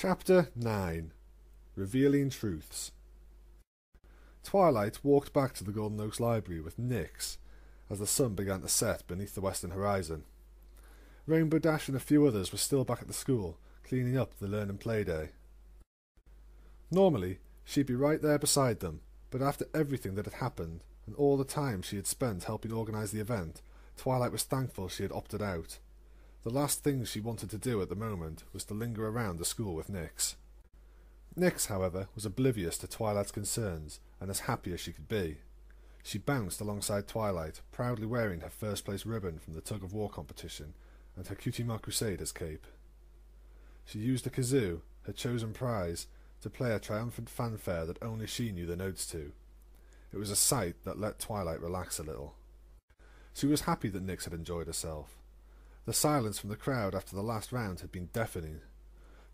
Chapter 9. Revealing Truths. Twilight walked back to the Golden Oaks Library with Nyx as the sun began to set beneath the western horizon. Rainbow Dash and a few others were still back at the school, cleaning up the Learn and Play Day. Normally, she'd be right there beside them, but after everything that had happened, and all the time she had spent helping organise the event, Twilight was thankful she had opted out. The last thing she wanted to do at the moment was to linger around the school with Nyx. Nyx, however, was oblivious to Twilight's concerns, and as happy as she could be. She bounced alongside Twilight, proudly wearing her first-place ribbon from the tug-of-war competition, and her Cutie Mark Crusaders cape. She used the kazoo, her chosen prize, to play a triumphant fanfare that only she knew the notes to. It was a sight that let Twilight relax a little. She was happy that Nyx had enjoyed herself. The silence from the crowd after the last round had been deafening.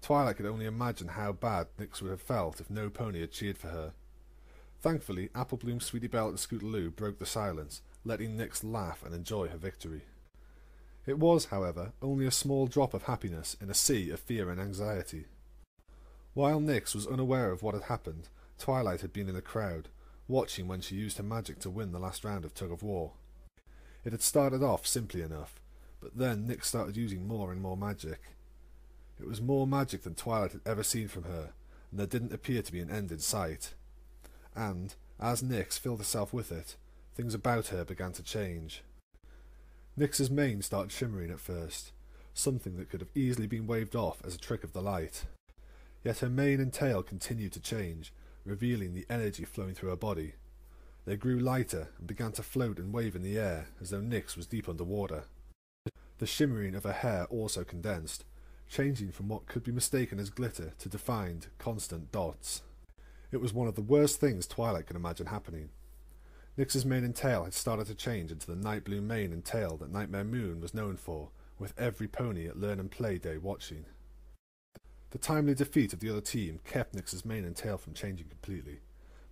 Twilight could only imagine how bad Nyx would have felt if no pony had cheered for her. Thankfully, Applebloom, Sweetie Belle and Scootaloo broke the silence, letting Nyx laugh and enjoy her victory. It was, however, only a small drop of happiness in a sea of fear and anxiety. While Nyx was unaware of what had happened, Twilight had been in the crowd, watching when she used her magic to win the last round of tug-of-war. It had started off simply enough, but then Nyx started using more and more magic. It was more magic than Twilight had ever seen from her, and there didn't appear to be an end in sight. And, as Nyx filled herself with it, things about her began to change. Nyx's mane started shimmering at first, something that could have easily been waved off as a trick of the light. Yet her mane and tail continued to change, revealing the energy flowing through her body. They grew lighter and began to float and wave in the air, as though Nyx was deep underwater. The shimmering of her hair also condensed, changing from what could be mistaken as glitter to defined, constant dots. It was one of the worst things Twilight could imagine happening. Nyx's mane and tail had started to change into the night blue mane and tail that Nightmare Moon was known for, with every pony at Learn and Play Day watching. The timely defeat of the other team kept Nyx's mane and tail from changing completely,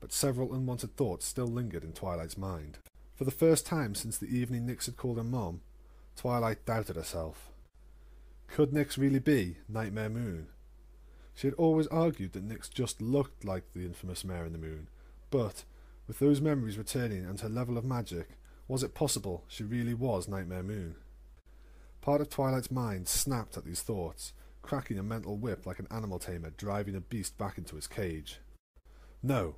but several unwanted thoughts still lingered in Twilight's mind. For the first time since the evening Nyx had called her Mom, Twilight doubted herself. Could Nyx really be Nightmare Moon? She had always argued that Nyx just looked like the infamous Mare in the Moon, but, with those memories returning and her level of magic, was it possible she really was Nightmare Moon? Part of Twilight's mind snapped at these thoughts, cracking a mental whip like an animal tamer driving a beast back into its cage. No,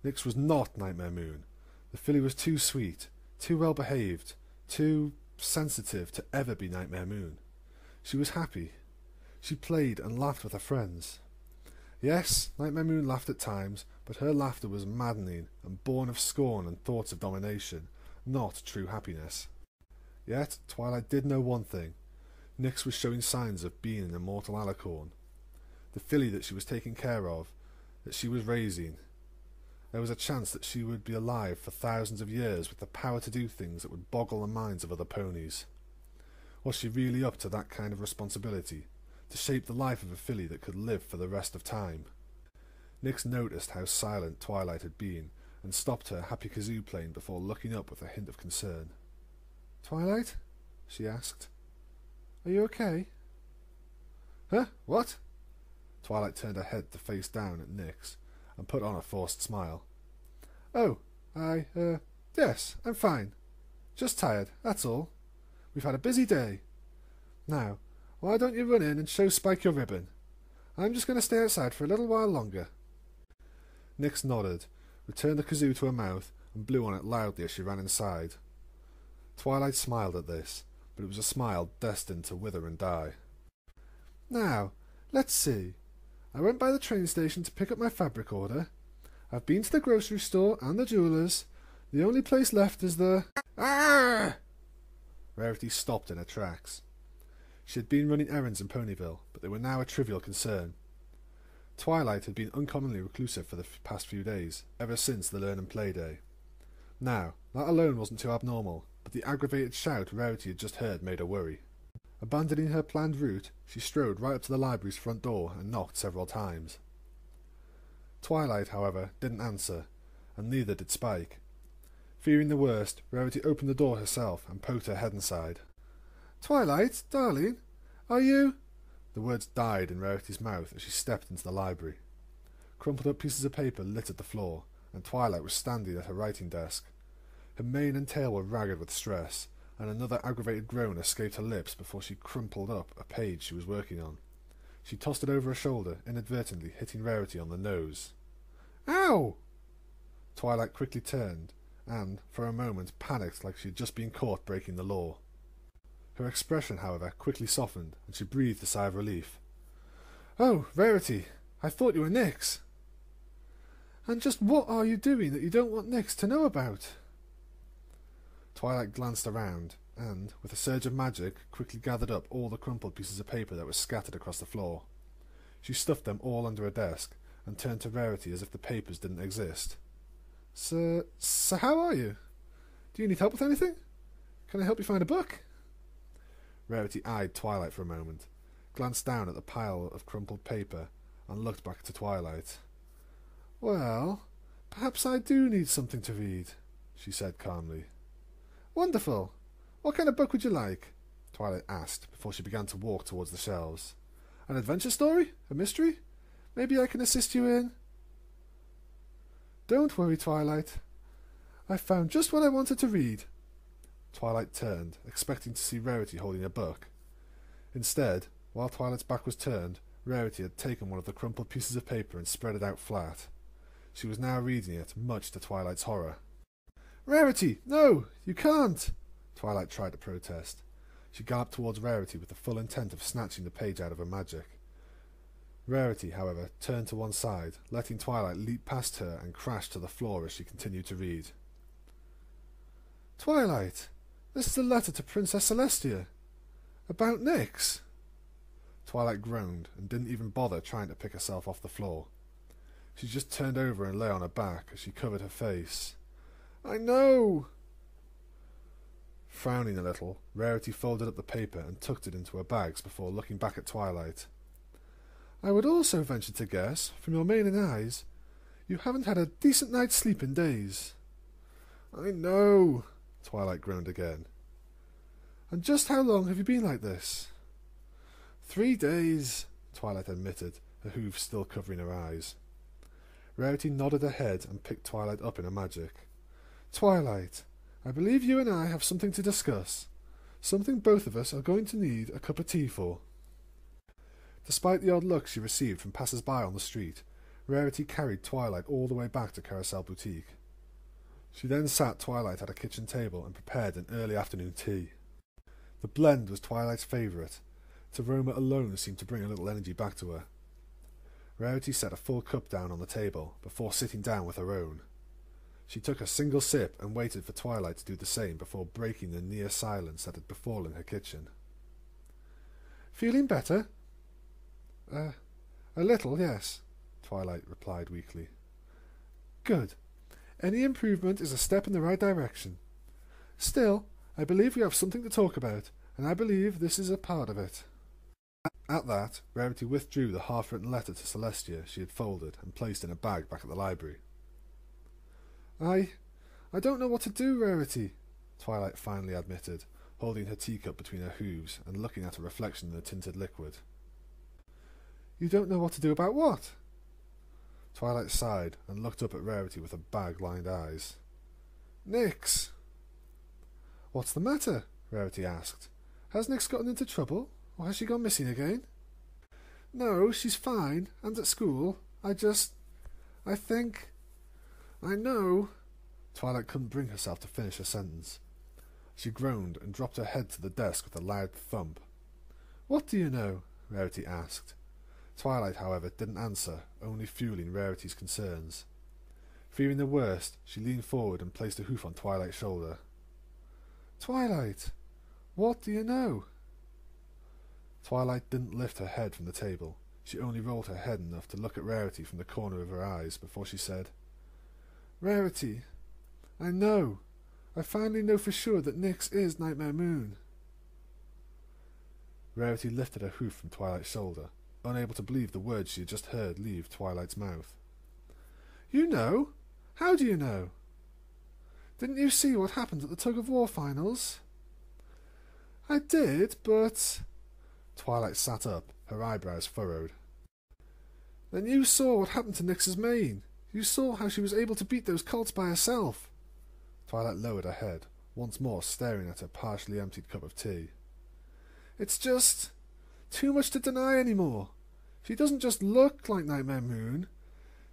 Nyx was not Nightmare Moon. The filly was too sweet, too well behaved, too sensitive to ever be Nightmare Moon. She was happy. She played and laughed with her friends. Yes, Nightmare Moon laughed at times, but her laughter was maddening and born of scorn and thoughts of domination, not true happiness. Yet Twilight did know one thing. Nyx was showing signs of being an immortal alicorn. The filly that she was taking care of, that she was raising. There was a chance that she would be alive for thousands of years with the power to do things that would boggle the minds of other ponies. Was she really up to that kind of responsibility, to shape the life of a filly that could live for the rest of time? Nyx noticed how silent Twilight had been, and stopped her happy kazoo playing before looking up with a hint of concern. "Twilight?" she asked. "Are you okay?" "Huh? What?" Twilight turned her head to face down at Nyx, and put on a forced smile. "Oh, yes, I'm fine. Just tired, that's all. We've had a busy day. Now, why don't you run in and show Spike your ribbon? I'm just going to stay outside for a little while longer." Nyx nodded, returned the kazoo to her mouth, and blew on it loudly as she ran inside. Twilight smiled at this, but it was a smile destined to wither and die. "Now, let's see. I went by the train station to pick up my fabric order. I've been to the grocery store and the jeweller's. The only place left is the—" "Arrgh!" Rarity stopped in her tracks. She had been running errands in Ponyville, but they were now a trivial concern. Twilight had been uncommonly reclusive for the past few days, ever since the Learn and Play Day. Now, that alone wasn't too abnormal, but the aggravated shout Rarity had just heard made her worry. Abandoning her planned route, she strode right up to the library's front door and knocked several times. Twilight, however, didn't answer, and neither did Spike. Fearing the worst, Rarity opened the door herself and poked her head inside. "Twilight, darling, are you—" The words died in Rarity's mouth as she stepped into the library. Crumpled up pieces of paper littered the floor, and Twilight was standing at her writing desk. Her mane and tail were ragged with stress, and another aggravated groan escaped her lips before she crumpled up a page she was working on. She tossed it over her shoulder, inadvertently hitting Rarity on the nose. "Ow!" Twilight quickly turned, and, for a moment, panicked like she had just been caught breaking the law. Her expression, however, quickly softened, and she breathed a sigh of relief. "Oh, Rarity, I thought you were Nyx." "And just what are you doing that you don't want Nyx to know about?" Twilight glanced around, and, with a surge of magic, quickly gathered up all the crumpled pieces of paper that were scattered across the floor. She stuffed them all under her desk, and turned to Rarity as if the papers didn't exist. So how are you? Do you need help with anything? Can I help you find a book?" Rarity eyed Twilight for a moment, glanced down at the pile of crumpled paper, and looked back to Twilight. "Well, perhaps I do need something to read," she said calmly. "Wonderful. What kind of book would you like?" Twilight asked before she began to walk towards the shelves. "An adventure story? A mystery? Maybe I can assist you in—" "Don't worry, Twilight. I've found just what I wanted to read." Twilight turned, expecting to see Rarity holding a book. Instead, while Twilight's back was turned, Rarity had taken one of the crumpled pieces of paper and spread it out flat. She was now reading it, much to Twilight's horror. "Rarity, no, you can't!" Twilight tried to protest. She galloped towards Rarity with the full intent of snatching the page out of her magic. Rarity, however, turned to one side, letting Twilight leap past her and crash to the floor as she continued to read. "Twilight, this is a letter to Princess Celestia. About Nyx." Twilight groaned and didn't even bother trying to pick herself off the floor. She just turned over and lay on her back as she covered her face. "I know." Frowning a little, Rarity folded up the paper and tucked it into her bags before looking back at Twilight. "I would also venture to guess, from your mane and eyes, you haven't had a decent night's sleep in days." "I know," Twilight groaned again. "And just how long have you been like this?" 3 days, Twilight admitted, her hooves still covering her eyes. Rarity nodded her head and picked Twilight up in her magic. "Twilight, I believe you and I have something to discuss. Something both of us are going to need a cup of tea for." Despite the odd looks she received from passers-by on the street, Rarity carried Twilight all the way back to Carousel Boutique. She then sat Twilight at a kitchen table and prepared an early afternoon tea. The blend was Twilight's favourite. Its aroma alone seemed to bring a little energy back to her. Rarity set a full cup down on the table before sitting down with her own. She took a single sip and waited for Twilight to do the same before breaking the near silence that had befallen her kitchen. "Feeling better?" A little, yes," Twilight replied weakly. "Good. Any improvement is a step in the right direction. Still, I believe we have something to talk about, and I believe this is a part of it." At that, Rarity withdrew the half-written letter to Celestia she had folded and placed in a bag back at the library. I don't know what to do, Rarity," Twilight finally admitted, holding her teacup between her hooves and looking at a reflection in the tinted liquid. "You don't know what to do about what?" Twilight sighed and looked up at Rarity with her bag-lined eyes. "Nyx." "What's the matter?" Rarity asked. "Has Nyx gotten into trouble, or has she gone missing again?" "No, she's fine, and at school. I think... I know..." Twilight couldn't bring herself to finish her sentence. She groaned and dropped her head to the desk with a loud thump. "What do you know?" Rarity asked. Twilight, however, didn't answer, only fueling Rarity's concerns. Fearing the worst, she leaned forward and placed a hoof on Twilight's shoulder. "Twilight, what do you know?" Twilight didn't lift her head from the table. She only rolled her head enough to look at Rarity from the corner of her eyes before she said, "Rarity, I know. I finally know for sure that Nyx is Nightmare Moon." Rarity lifted her hoof from Twilight's shoulder, unable to believe the words she had just heard leave Twilight's mouth. "You know? How do you know? Didn't you see what happened at the tug-of-war finals?" "I did, but..." Twilight sat up, her eyebrows furrowed. Then you saw what happened to Nyx's mane. You saw how she was able to beat those cults by herself. Twilight lowered her head, once more staring at her partially emptied cup of tea. It's just too much to deny anymore. She doesn't just look like Nightmare Moon.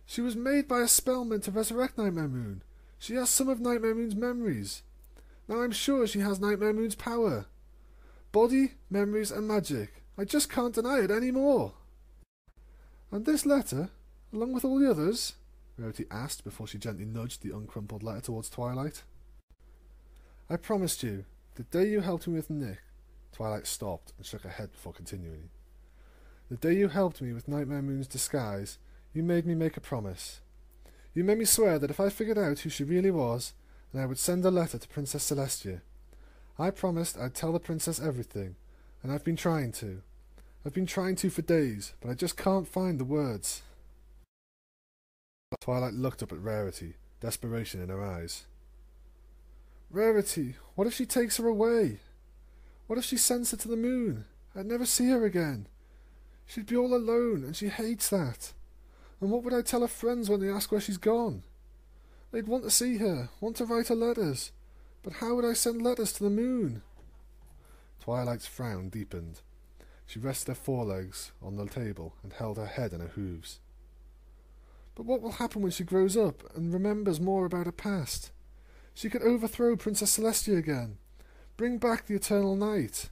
She was made by a spell meant to resurrect Nightmare Moon. She has some of Nightmare Moon's memories. Now I'm sure she has Nightmare Moon's power. Body, memories, and magic. I just can't deny it anymore. And this letter, along with all the others? Rarity asked before she gently nudged the uncrumpled letter towards Twilight. I promised you, the day you helped me with Nick. Twilight stopped and shook her head before continuing. The day you helped me with Nightmare Moon's disguise, you made me make a promise. You made me swear that if I figured out who she really was, then I would send a letter to Princess Celestia. I promised I'd tell the princess everything, and I've been trying to. I've been trying to for days, but I just can't find the words. Twilight looked up at Rarity, desperation in her eyes. Rarity, what if she takes her away? What if she sends her to the moon? I'd never see her again. She'd be all alone, and she hates that. And what would I tell her friends when they ask where she's gone? They'd want to see her, want to write her letters. But how would I send letters to the moon? Twilight's frown deepened. She rested her forelegs on the table and held her head in her hooves. But what will happen when she grows up and remembers more about her past? She could overthrow Princess Celestia again. Bring back the eternal night.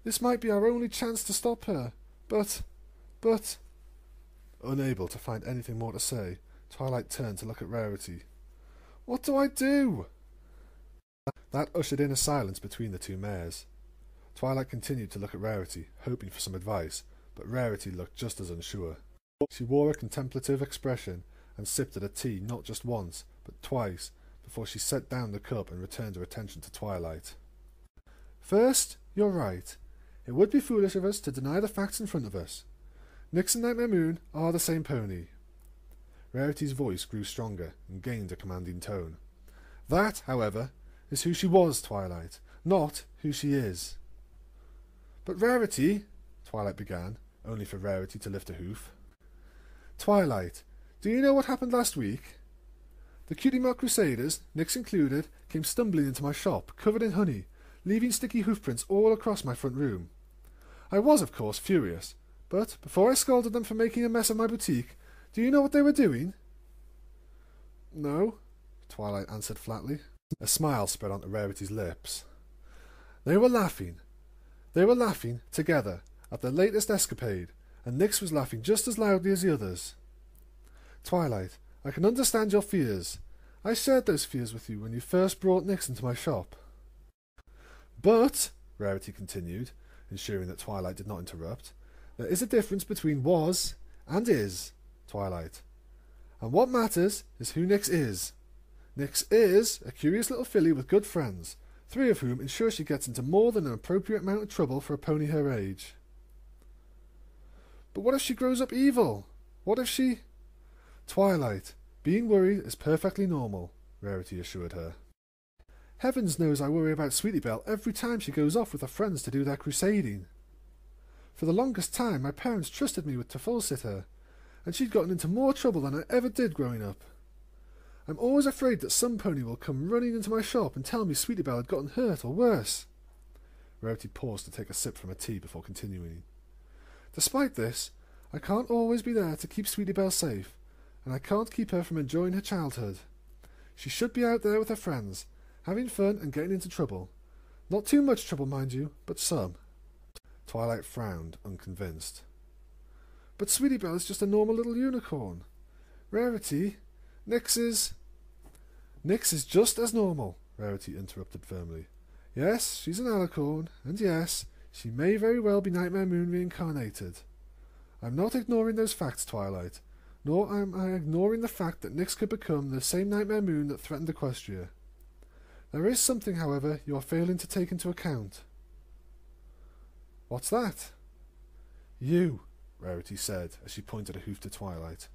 This might be our only chance to stop her. But... Unable to find anything more to say, Twilight turned to look at Rarity. What do I do? That ushered in a silence between the two mares. Twilight continued to look at Rarity, hoping for some advice, but Rarity looked just as unsure. She wore a contemplative expression and sipped at her tea not just once, but twice, before she set down the cup and returned her attention to Twilight. First, you're right. It would be foolish of us to deny the facts in front of us. Nyx and Nightmare Moon are the same pony. Rarity's voice grew stronger and gained a commanding tone. That, however, is who she was, Twilight, not who she is. But Rarity, Twilight began, only for Rarity to lift a hoof. Twilight, do you know what happened last week? The Cutie Mark Crusaders, Nyx included, came stumbling into my shop, covered in honey, leaving sticky hoofprints all across my front room. I was, of course, furious, but before I scolded them for making a mess of my boutique, do you know what they were doing? No, Twilight answered flatly. A smile spread onto Rarity's lips. They were laughing. They were laughing, together, at their latest escapade, and Nyx was laughing just as loudly as the others. Twilight, I can understand your fears. I shared those fears with you when you first brought Nyx into my shop. But, Rarity continued, ensuring that Twilight did not interrupt, there is a difference between was and is, Twilight. And what matters is who Nyx is. Nyx is a curious little filly with good friends, 3 of whom ensure she gets into more than an appropriate amount of trouble for a pony her age. But what if she grows up evil? What if she... Twilight, being worried is perfectly normal, Rarity assured her. Heavens knows I worry about Sweetie Belle every time she goes off with her friends to do their crusading. For the longest time my parents trusted me to full-sit her, and she'd gotten into more trouble than I ever did growing up. I'm always afraid that some pony will come running into my shop and tell me Sweetie Belle had gotten hurt or worse. Rarity paused to take a sip from her tea before continuing. Despite this, I can't always be there to keep Sweetie Belle safe, and I can't keep her from enjoying her childhood. She should be out there with her friends, having fun and getting into trouble. Not too much trouble, mind you, but some. Twilight frowned, unconvinced. But Sweetie Belle is just a normal little unicorn. Rarity, Nyx is just as normal, Rarity interrupted firmly. Yes, she's an alicorn, and yes, she may very well be Nightmare Moon reincarnated. I'm not ignoring those facts, Twilight, nor am I ignoring the fact that Nyx could become the same Nightmare Moon that threatened Equestria. There is something, however, you are failing to take into account. What's that? You, Rarity said, as she pointed a hoof to Twilight.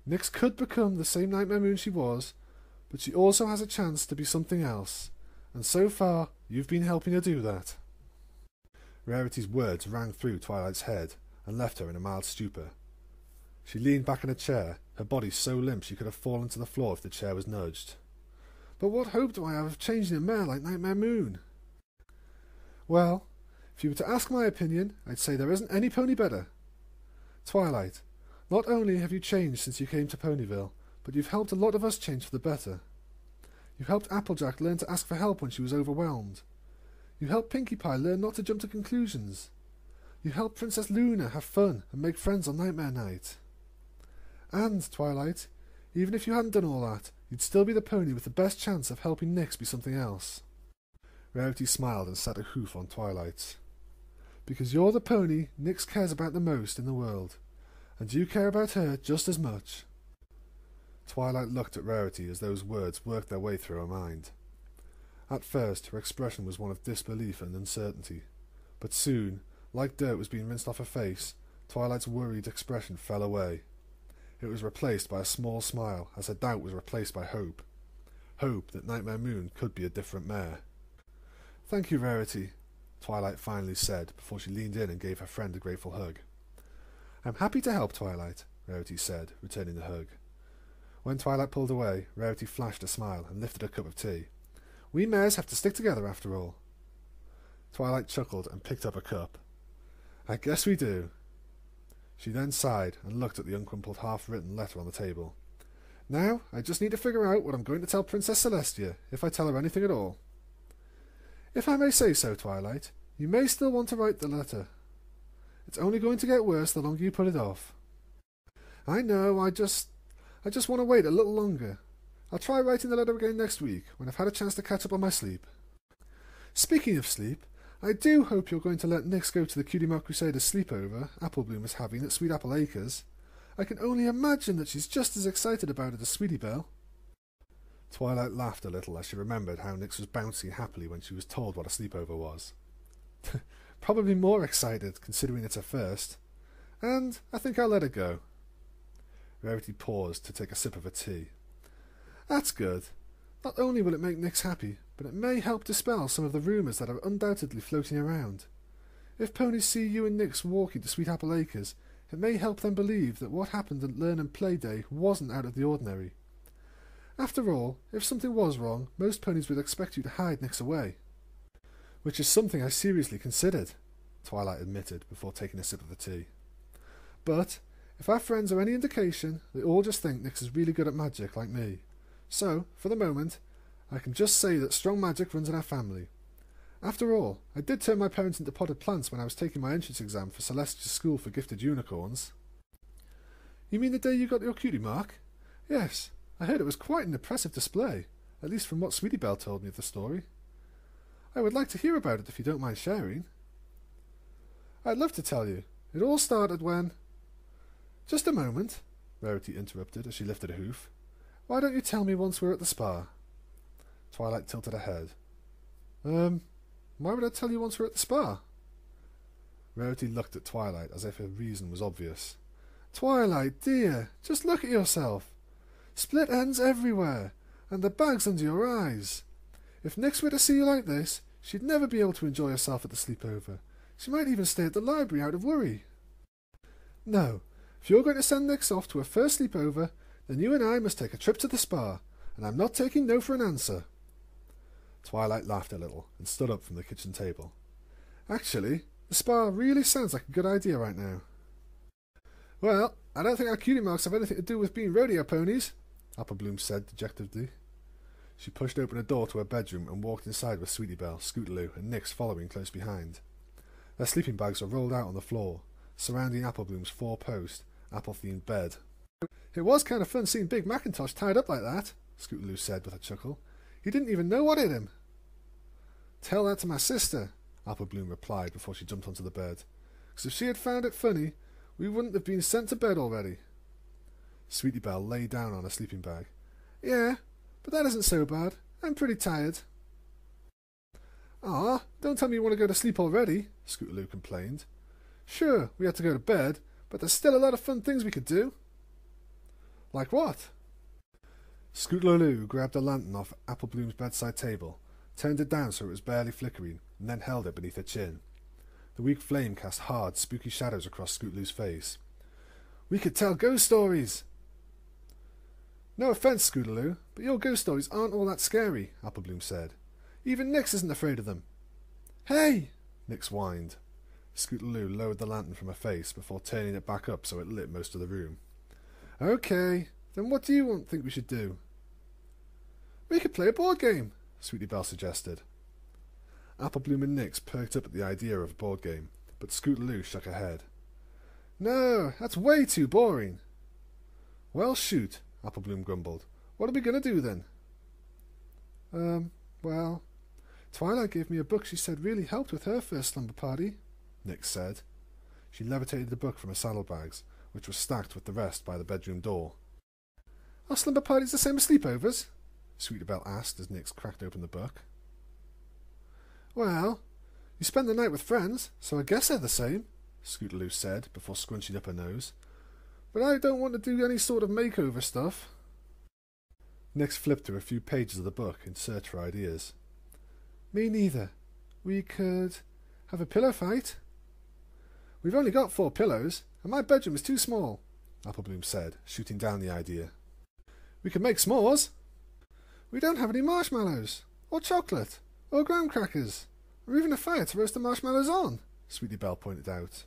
Nyx could become the same Nightmare Moon she was, but she also has a chance to be something else, and so far you've been helping her do that. Rarity's words rang through Twilight's head, and left her in a mild stupor. She leaned back in a chair, her body so limp she could have fallen to the floor if the chair was nudged. But what hope do I have of changing a mare like Nightmare Moon? Well, if you were to ask my opinion, I'd say there isn't any pony better. Twilight, not only have you changed since you came to Ponyville, but you've helped a lot of us change for the better. You helped Applejack learn to ask for help when she was overwhelmed. You helped Pinkie Pie learn not to jump to conclusions. You helped Princess Luna have fun and make friends on Nightmare Night. And, Twilight, even if you hadn't done all that, you'd still be the pony with the best chance of helping Nyx be something else. Rarity smiled and sat a hoof on Twilight. Because you're the pony Nyx cares about the most in the world, and you care about her just as much. Twilight looked at Rarity as those words worked their way through her mind. At first her expression was one of disbelief and uncertainty, but soon, like dirt was being rinsed off her face, Twilight's worried expression fell away. It was replaced by a small smile, as her doubt was replaced by hope. Hope that Nightmare Moon could be a different mare. "Thank you, Rarity," Twilight finally said, before she leaned in and gave her friend a grateful hug. "I'm happy to help, Twilight," Rarity said, returning the hug. When Twilight pulled away, Rarity flashed a smile and lifted a cup of tea. "We mares have to stick together after all." Twilight chuckled and picked up a cup. "I guess we do." She then sighed and looked at the uncrumpled half-written letter on the table. "Now, I just need to figure out what I'm going to tell Princess Celestia, if I tell her anything at all." "If I may say so, Twilight, you may still want to write the letter. It's only going to get worse the longer you put it off." "I know, I just want to wait a little longer. I'll try writing the letter again next week, when I've had a chance to catch up on my sleep." "Speaking of sleep, I do hope you're going to let Nyx go to the Cutie Mark Crusaders sleepover Applebloom is having at Sweet Apple Acres. I can only imagine that she's just as excited about it as Sweetie Belle." Twilight laughed a little as she remembered how Nyx was bouncing happily when she was told what a sleepover was. "Probably more excited, considering it's her first. And I think I'll let her go." Rarity paused to take a sip of her tea. "That's good. Not only will it make Nyx happy, but it may help dispel some of the rumours that are undoubtedly floating around. If ponies see you and Nyx walking to Sweet Apple Acres, it may help them believe that what happened at Learn and Play Day wasn't out of the ordinary. After all, if something was wrong, most ponies would expect you to hide Nyx away." "Which is something I seriously considered," Twilight admitted before taking a sip of the tea. "But if our friends are any indication, they all just think Nyx is really good at magic like me. So, for the moment, I can just say that strong magic runs in our family. After all, I did turn my parents into potted plants when I was taking my entrance exam for Celestia's School for Gifted Unicorns." "You mean the day you got your cutie mark?" "Yes, I heard it was quite an impressive display, at least from what Sweetie Belle told me of the story. I would like to hear about it if you don't mind sharing." "I'd love to tell you. It all started when—" "Just a moment," Rarity interrupted as she lifted a hoof. "Why don't you tell me once we're at the spa?" Twilight tilted her head. Why would I tell you once we're at the spa?" Rarity looked at Twilight as if her reason was obvious. "Twilight, dear, just look at yourself. Split ends everywhere, and the bags under your eyes. If Nyx were to see you like this, she'd never be able to enjoy herself at the sleepover. She might even stay at the library out of worry. No, if you're going to send Nyx off to her first sleepover, then you and I must take a trip to the spa, and I'm not taking no for an answer." Twilight laughed a little and stood up from the kitchen table. "Actually, the spa really sounds like a good idea right now." "Well, I don't think our cutie marks have anything to do with being rodeo ponies," Applebloom said dejectedly. She pushed open a door to her bedroom and walked inside with Sweetie Belle, Scootaloo, and Nyx following close behind. Their sleeping bags were rolled out on the floor, surrounding Applebloom's four-post, apple-themed bed. "It was kind of fun seeing Big Macintosh tied up like that," Scootaloo said with a chuckle. "He didn't even know what hit him." "Tell that to my sister," Applebloom replied before she jumped onto the bed. "'Cause if she had found it funny, we wouldn't have been sent to bed already." Sweetie Belle lay down on a sleeping bag. "Yeah, but that isn't so bad. I'm pretty tired." "Aw, don't tell me you want to go to sleep already," Scootaloo complained. "Sure, we had to go to bed, but there's still a lot of fun things we could do." "Like what?" Scootaloo grabbed a lantern off Applebloom's bedside table, turned it down so it was barely flickering, and then held it beneath her chin. The weak flame cast hard, spooky shadows across Scootaloo's face. "We could tell ghost stories!" "No offence, Scootaloo, but your ghost stories aren't all that scary," Applebloom said. "Even Nyx isn't afraid of them." "Hey!" Nyx whined. Scootaloo lowered the lantern from her face before turning it back up so it lit most of the room. "Okay, then what do you think we should do?" "We could play a board game," Sweetie Belle suggested. Applebloom and Nyx perked up at the idea of a board game, but Scootaloo shook her head. "No, that's way too boring." "Well, shoot," Applebloom grumbled. "What are we going to do then?" Well, Twilight gave me a book she said really helped with her first slumber party," Nyx said. She levitated the book from her saddlebags, which was stacked with the rest by the bedroom door. "Are slumber parties the same as sleepovers?" Sweetie Belle asked as Nyx cracked open the book. "Well, you spend the night with friends, so I guess they're the same," Scootaloo said before scrunching up her nose. "But I don't want to do any sort of makeover stuff." Nyx flipped through a few pages of the book in search for ideas. "Me neither. We could have a pillow fight." "We've only got 4 pillows, and my bedroom is too small," Applebloom said, shooting down the idea. "We could make s'mores." "We don't have any marshmallows, or chocolate, or graham crackers, or even a fire to roast the marshmallows on," Sweetie Belle pointed out.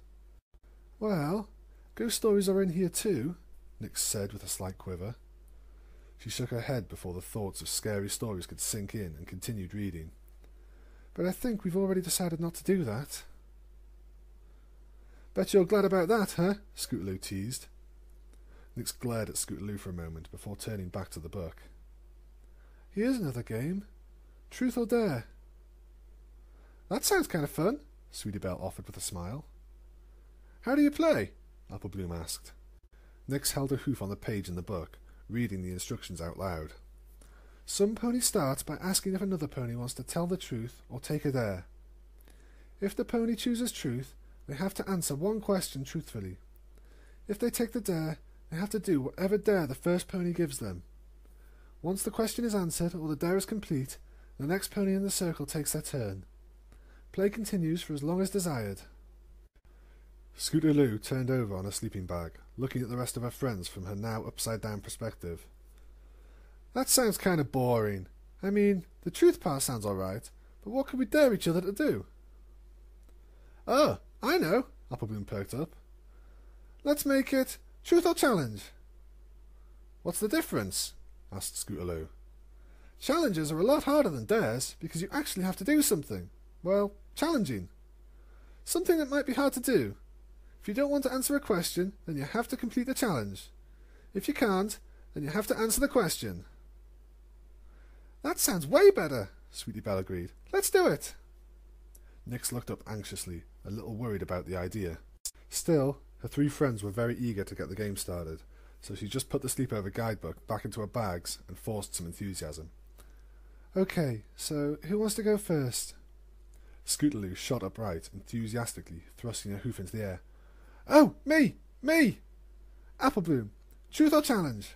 "Well, ghost stories are in here too," Nyx said with a slight quiver. She shook her head before the thoughts of scary stories could sink in and continued reading. "But I think we've already decided not to do that." "Bet you're glad about that, huh?" Scootaloo teased. Nyx glared at Scootaloo for a moment before turning back to the book. "Here's another game. Truth or Dare." "That sounds kind of fun," Sweetie Belle offered with a smile. "How do you play?" Applebloom asked. Nyx held her hoof on the page in the book, reading the instructions out loud. "Some pony starts by asking if another pony wants to tell the truth or take a dare. If the pony chooses truth, they have to answer one question truthfully. If they take the dare, they have to do whatever dare the first pony gives them. Once the question is answered or the dare is complete, the next pony in the circle takes their turn. Play continues for as long as desired." Scootaloo turned over on her sleeping bag, looking at the rest of her friends from her now upside-down perspective. "That sounds kind of boring. I mean, the truth part sounds all right, but what could we dare each other to do?" "Oh, I know," Applebloom perked up. "Let's make it Truth or Challenge." "What's the difference?" asked Scootaloo. "Challenges are a lot harder than dares because you actually have to do something. Well, challenging. Something that might be hard to do. If you don't want to answer a question, then you have to complete the challenge. If you can't, then you have to answer the question." "That sounds way better," Sweetie Belle agreed. "Let's do it." Nyx looked up anxiously, a little worried about the idea. Still, her 3 friends were very eager to get the game started, so she just put the sleepover guidebook back into her bags and forced some enthusiasm. "Okay, so who wants to go first?" Scootaloo shot upright, enthusiastically, thrusting her hoof into the air. "Oh, me! Me! Applebloom, truth or challenge?"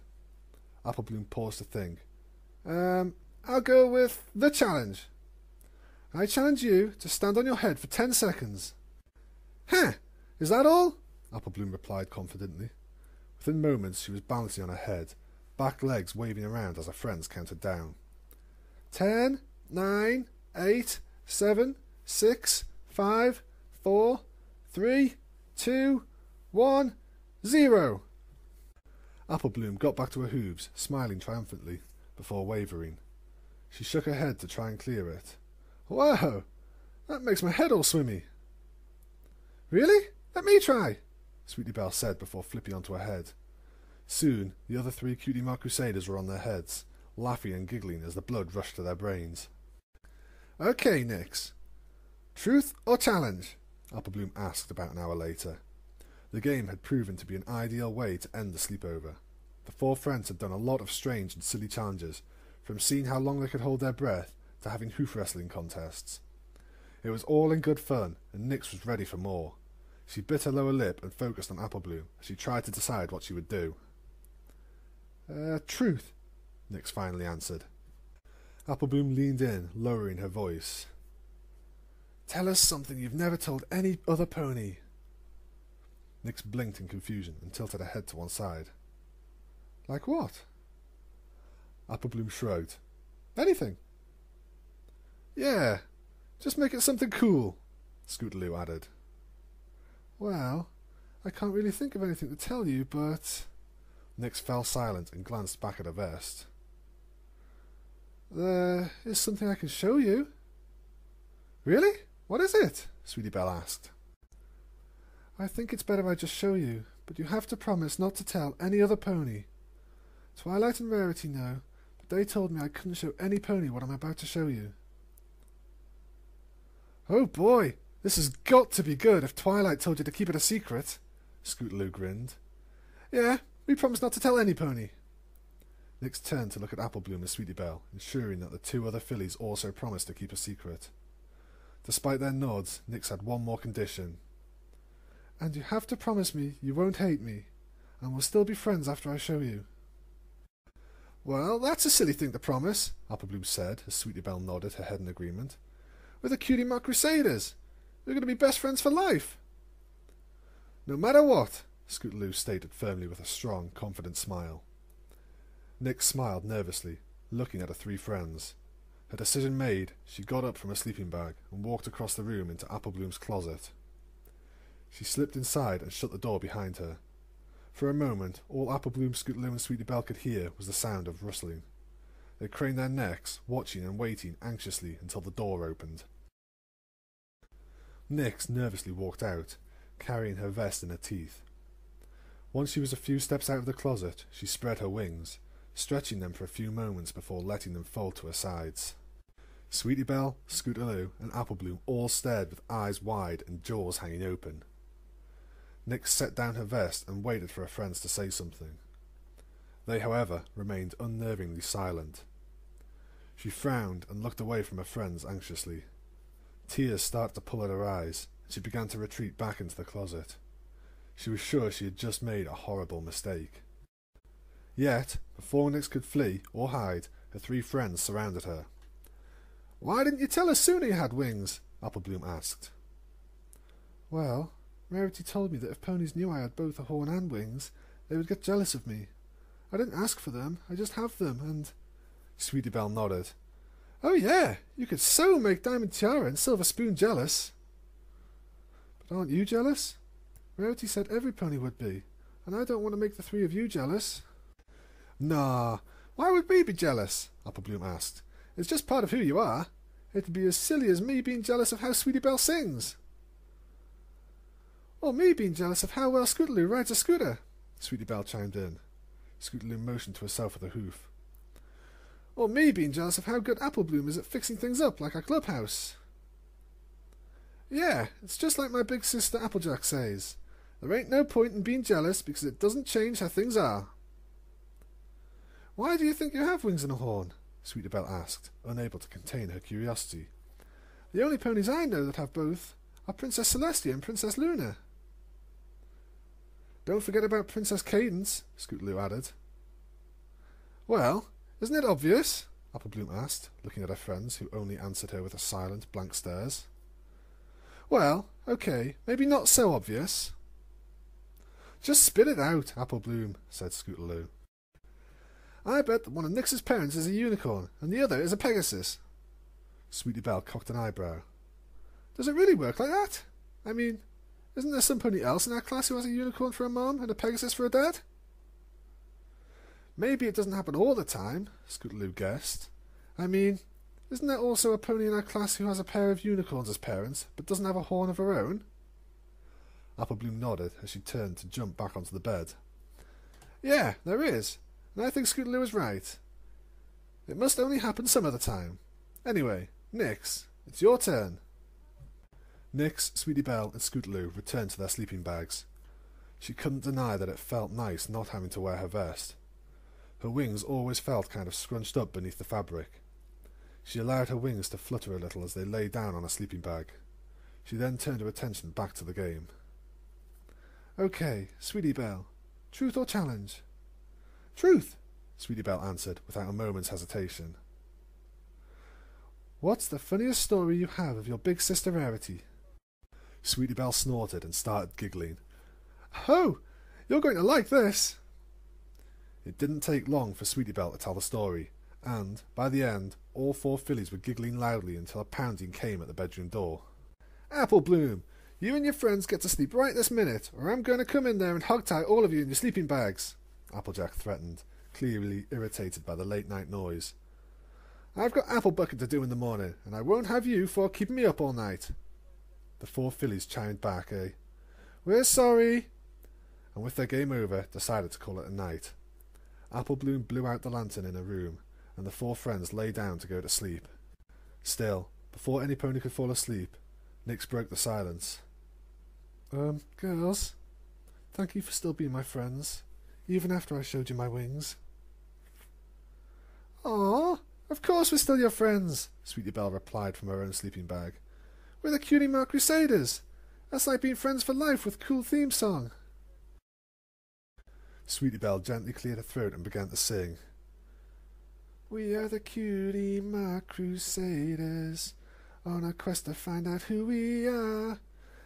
Applebloom paused to think. I'll go with the challenge. I challenge you to stand on your head for 10 seconds. "Huh! Is that all?" Applebloom replied confidently. Within moments she was balancing on her head, back legs waving around as her friends counted down. 10, 9, 8, 7, 6, 5, 4, 3, 2, 1, 0. Applebloom got back to her hooves, smiling triumphantly, before wavering. She shook her head to try and clear it. "Whoa! That makes my head all swimmy." "Really? Let me try," Sweetie Belle said before flipping onto her head. Soon the other 3 Cutie Mark Crusaders were on their heads, laughing and giggling as the blood rushed to their brains. "Okay, Nyx. Truth or challenge?" Applebloom asked about an hour later. The game had proven to be an ideal way to end the sleepover. The 4 friends had done a lot of strange and silly challenges, from seeing how long they could hold their breath to having hoof wrestling contests. It was all in good fun, and Nyx was ready for more. She bit her lower lip and focused on Applebloom as she tried to decide what she would do. Truth," Nyx finally answered. Applebloom leaned in, lowering her voice. Tell us something you've never told any other pony. Nyx blinked in confusion and tilted her head to one side. Like what? Applebloom shrugged. Anything. Yeah, just make it something cool, Scootaloo added. Well, I can't really think of anything to tell you, but... Nyx fell silent and glanced back at her vest. There is something I can show you. Really? What is it? Sweetie Belle asked. I think it's better I just show you, but you have to promise not to tell any other pony. Twilight and Rarity know, but they told me I couldn't show any pony what I'm about to show you. Oh boy, this has got to be good if Twilight told you to keep it a secret, Scootaloo grinned. Yeah, we promise not to tell any pony. Nyx turned to look at Applebloom and Sweetie Belle, ensuring that the two other fillies also promised to keep a secret. Despite their nods, Nyx had one more condition. And you have to promise me you won't hate me, and we'll still be friends after I show you. Well, that's a silly thing to promise, Applebloom said, as Sweetie Belle nodded her head in agreement. We're the Cutie Mark Crusaders. We're going to be best friends for life. No matter what, Scootaloo stated firmly with a strong, confident smile. Nyx smiled nervously, looking at her three friends. Her decision made, she got up from her sleeping bag and walked across the room into Applebloom's closet. She slipped inside and shut the door behind her. For a moment, all Applebloom, Scootaloo and Sweetie Belle could hear was the sound of rustling. They craned their necks, watching and waiting anxiously until the door opened. Nyx nervously walked out, carrying her vest in her teeth. Once she was a few steps out of the closet, she spread her wings, stretching them for a few moments before letting them fold to her sides. Sweetie Belle, Scootaloo and Applebloom all stared with eyes wide and jaws hanging open. Nyx set down her vest and waited for her friends to say something. They, however, remained unnervingly silent. She frowned and looked away from her friends anxiously. Tears started to pull at her eyes, and she began to retreat back into the closet. She was sure she had just made a horrible mistake. Yet, before Nyx could flee or hide, her three friends surrounded her. "Why didn't you tell us sooner you had wings?" Applebloom asked. Well, Rarity told me that if ponies knew I had both a horn and wings, they would get jealous of me. I didn't ask for them, I just have them, and... Sweetie Belle nodded. Oh yeah, you could so make Diamond Tiara and Silver Spoon jealous. But aren't you jealous? Rarity said every pony would be, and I don't want to make the three of you jealous. Nah, why would we be jealous? Applebloom asked. It's just part of who you are. It'd be as silly as me being jealous of how Sweetie Belle sings. Or me being jealous of how well Scootaloo rides a scooter, Sweetie Belle chimed in. Scootaloo motioned to herself with a hoof. Or me being jealous of how good Applebloom is at fixing things up like our clubhouse. Yeah, it's just like my big sister Applejack says. There ain't no point in being jealous because it doesn't change how things are. Why do you think you have wings and a horn? Sweetie Belle asked, unable to contain her curiosity. The only ponies I know that have both are Princess Celestia and Princess Luna. Don't forget about Princess Cadence, Scootaloo added. Well, isn't it obvious? Applebloom asked, looking at her friends, who only answered her with a silent, blank stares. Well, okay, maybe not so obvious. Just spit it out, Applebloom, said Scootaloo. I bet that one of Nyx's parents is a unicorn, and the other is a Pegasus. Sweetie Belle cocked an eyebrow. Does it really work like that? I mean, isn't there somebody else in our class who has a unicorn for a mom and a Pegasus for a dad? Maybe it doesn't happen all the time, Scootaloo guessed. I mean, isn't there also a pony in our class who has a pair of unicorns as parents, but doesn't have a horn of her own? Applebloom nodded as she turned to jump back onto the bed. Yeah, there is, and I think Scootaloo is right. It must only happen some of the time. Anyway, Nyx, it's your turn. Nyx, Sweetie Belle and Scootaloo returned to their sleeping bags. She couldn't deny that it felt nice not having to wear her vest. Her wings always felt kind of scrunched up beneath the fabric. She allowed her wings to flutter a little as they lay down on a sleeping bag. She then turned her attention back to the game. Okay, Sweetie Belle, truth or challenge? Truth, Sweetie Belle answered without a moment's hesitation. What's the funniest story you have of your big sister Rarity? Sweetie Belle snorted and started giggling. Oh, you're going to like this! It didn't take long for Sweetie Belle to tell the story, and, by the end, all 4 fillies were giggling loudly until a pounding came at the bedroom door. Apple Bloom, you and your friends get to sleep right this minute, or I'm going to come in there and hog-tie all of you in your sleeping bags, Applejack threatened, clearly irritated by the late-night noise. I've got apple bucket to do in the morning, and I won't have you for keeping me up all night. The 4 fillies chimed back, We're sorry, and with their game over, decided to call it a night. Apple Bloom blew out the lantern in her room, and the 4 friends lay down to go to sleep. Still, before any pony could fall asleep, Nix broke the silence. Girls, thank you for still being my friends, even after I showed you my wings. Aw, of course we're still your friends, Sweetie Belle replied from her own sleeping bag. We're the Cutie Mark Crusaders. That's like being friends for life with cool theme song. Sweetie Belle gently cleared her throat and began to sing. We are the Cutie Mark Crusaders, on a quest to find out who we are,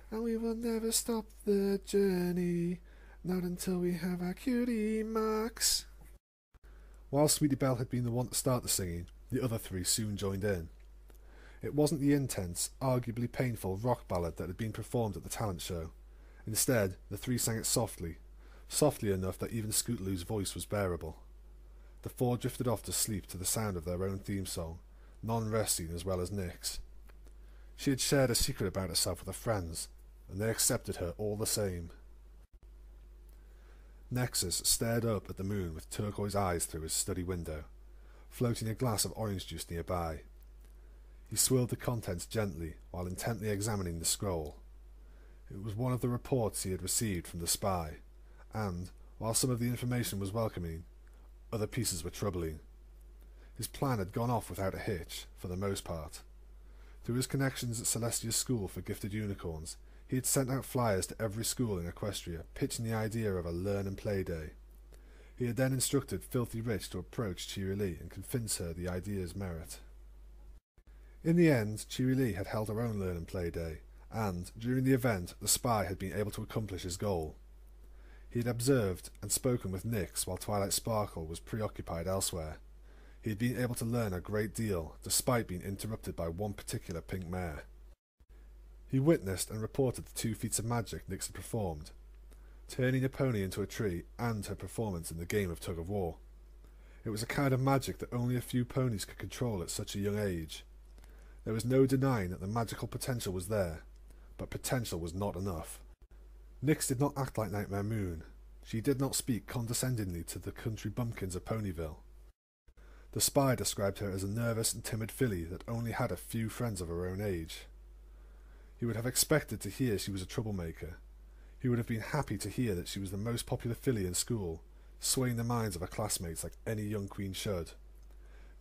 and we will never stop the journey, not until we have our cutie marks. While Sweetie Belle had been the one to start the singing, the other 3 soon joined in. It wasn't the intense, arguably painful rock ballad that had been performed at the talent show. Instead, the 3 sang it softly enough that even Scootaloo's voice was bearable. The 4 drifted off to sleep to the sound of their own theme song, non-resting as well as Nix. She had shared a secret about herself with her friends, and they accepted her all the same. Nexus stared up at the moon with turquoise eyes through his study window, floating a glass of orange juice nearby. He swirled the contents gently while intently examining the scroll. It was one of the reports he had received from the spy, and, while some of the information was welcoming, other pieces were troubling. His plan had gone off without a hitch, for the most part. Through his connections at Celestia's school for gifted unicorns, he had sent out flyers to every school in Equestria, pitching the idea of a learn and play day. He had then instructed Filthy Rich to approach Cheerilee and convince her the idea's merit. In the end, Cheerilee had held her own learn and play day, and, during the event, the spy had been able to accomplish his goal. He had observed and spoken with Nix while Twilight Sparkle was preoccupied elsewhere. He had been able to learn a great deal, despite being interrupted by one particular pink mare. He witnessed and reported the 2 feats of magic Nix had performed, turning a pony into a tree and her performance in the game of tug-of-war. It was a kind of magic that only a few ponies could control at such a young age. There was no denying that the magical potential was there, but potential was not enough. Nix did not act like Nightmare Moon. She did not speak condescendingly to the country bumpkins of Ponyville. The spy described her as a nervous and timid filly that only had a few friends of her own age. He would have expected to hear she was a troublemaker. He would have been happy to hear that she was the most popular filly in school, swaying the minds of her classmates like any young queen should.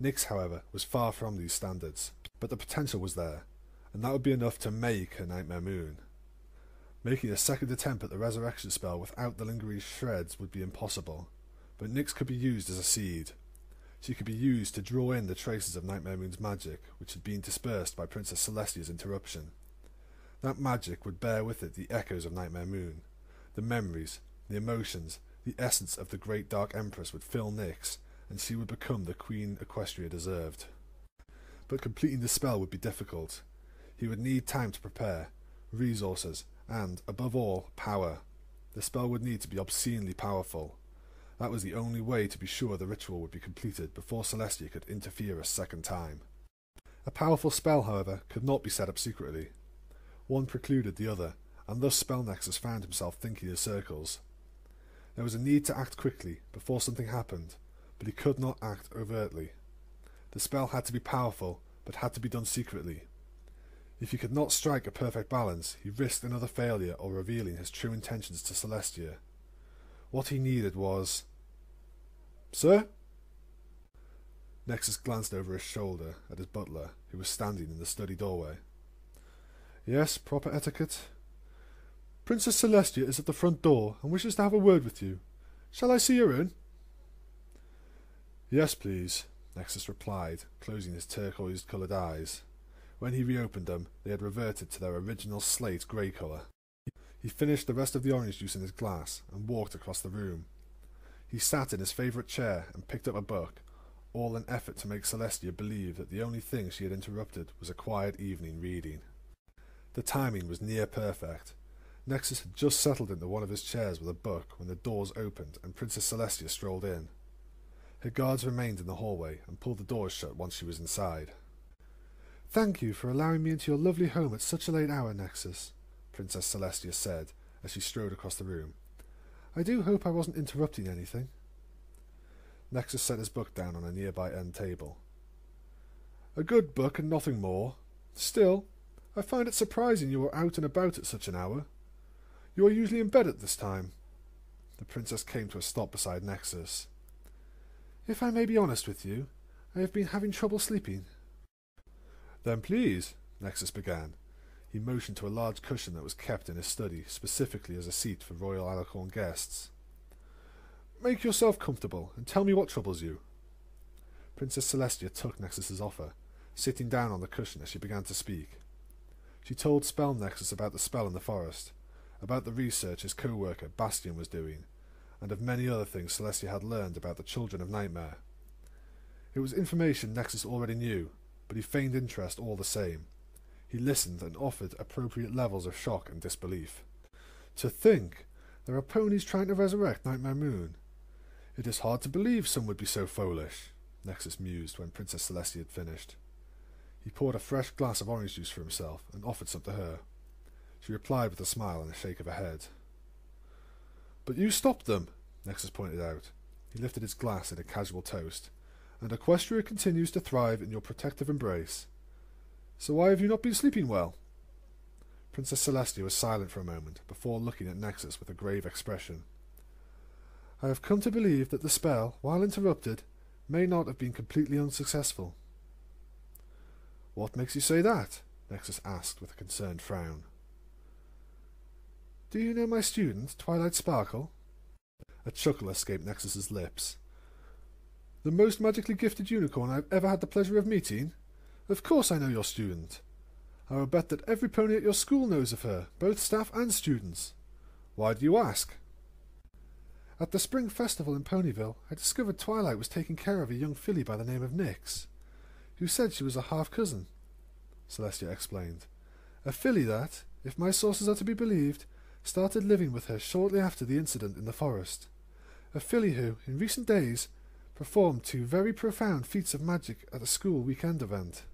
Nix, however, was far from these standards, but the potential was there, and that would be enough to make her Nightmare Moon. Making a second attempt at the resurrection spell without the lingering shreds would be impossible, but Nix could be used as a seed. She could be used to draw in the traces of Nightmare Moon's magic, which had been dispersed by Princess Celestia's interruption. That magic would bear with it the echoes of Nightmare Moon. The memories, the emotions, the essence of the great Dark Empress would fill Nix, and she would become the Queen Equestria deserved. But completing the spell would be difficult. He would need time to prepare, resources, and, above all, power. The spell would need to be obscenely powerful. That was the only way to be sure the ritual would be completed before Celestia could interfere a second time. A powerful spell, however, could not be set up secretly. One precluded the other, and thus Spellnexus found himself thinking in circles. There was a need to act quickly, before something happened, but he could not act overtly. The spell had to be powerful, but had to be done secretly. If he could not strike a perfect balance, he risked another failure or revealing his true intentions to Celestia. What he needed was... "Sir?" Nexus glanced over his shoulder at his butler, who was standing in the study doorway. "Yes, proper etiquette. Princess Celestia is at the front door and wishes to have a word with you. Shall I see her in?" "Yes, please," Nexus replied, closing his turquoise-coloured eyes. When he reopened them, they had reverted to their original slate grey colour. He finished the rest of the orange juice in his glass and walked across the room. He sat in his favourite chair and picked up a book, all an effort to make Celestia believe that the only thing she had interrupted was a quiet evening reading. The timing was near perfect. Nexus had just settled into one of his chairs with a book when the doors opened and Princess Celestia strolled in. Her guards remained in the hallway and pulled the doors shut once she was inside. "Thank you for allowing me into your lovely home at such a late hour, Nexus," Princess Celestia said as she strode across the room. "I do hope I wasn't interrupting anything." Nexus set his book down on a nearby end table. "A good book and nothing more. Still, I find it surprising you are out and about at such an hour. You are usually in bed at this time." The princess came to a stop beside Nexus. "If I may be honest with you, I have been having trouble sleeping." "Then please," Nexus began. He motioned to a large cushion that was kept in his study specifically as a seat for Royal Alicorn guests. "Make yourself comfortable and tell me what troubles you." Princess Celestia took Nexus's offer, sitting down on the cushion as she began to speak. She told Spell Nexus about the spell in the forest, about the research his co-worker Bastion was doing, and of many other things Celestia had learned about the Children of Nightmare. It was information Nexus already knew, but he feigned interest all the same. He listened and offered appropriate levels of shock and disbelief. "To think, there are ponies trying to resurrect Nightmare Moon. It is hard to believe some would be so foolish," Nexus mused when Princess Celestia had finished. He poured a fresh glass of orange juice for himself and offered some to her. She replied with a smile and a shake of her head. "But you stopped them," Nexus pointed out. He lifted his glass in a casual toast. "And Equestria continues to thrive in your protective embrace. So why have you not been sleeping well?" Princess Celestia was silent for a moment before looking at Nexus with a grave expression. "I have come to believe that the spell, while interrupted, may not have been completely unsuccessful." "What makes you say that?" Nexus asked with a concerned frown. "Do you know my student, Twilight Sparkle?" A chuckle escaped Nexus's lips. "The most magically gifted unicorn I have ever had the pleasure of meeting? Of course I know your student. I will bet that every pony at your school knows of her, both staff and students. Why do you ask?" "At the spring festival in Ponyville, I discovered Twilight was taking care of a young filly by the name of Nyx, who said she was a half-cousin," Celestia explained. "A filly that, if my sources are to be believed, started living with her shortly after the incident in the forest. A filly who, in recent days, performed 2 very profound feats of magic at a school weekend event."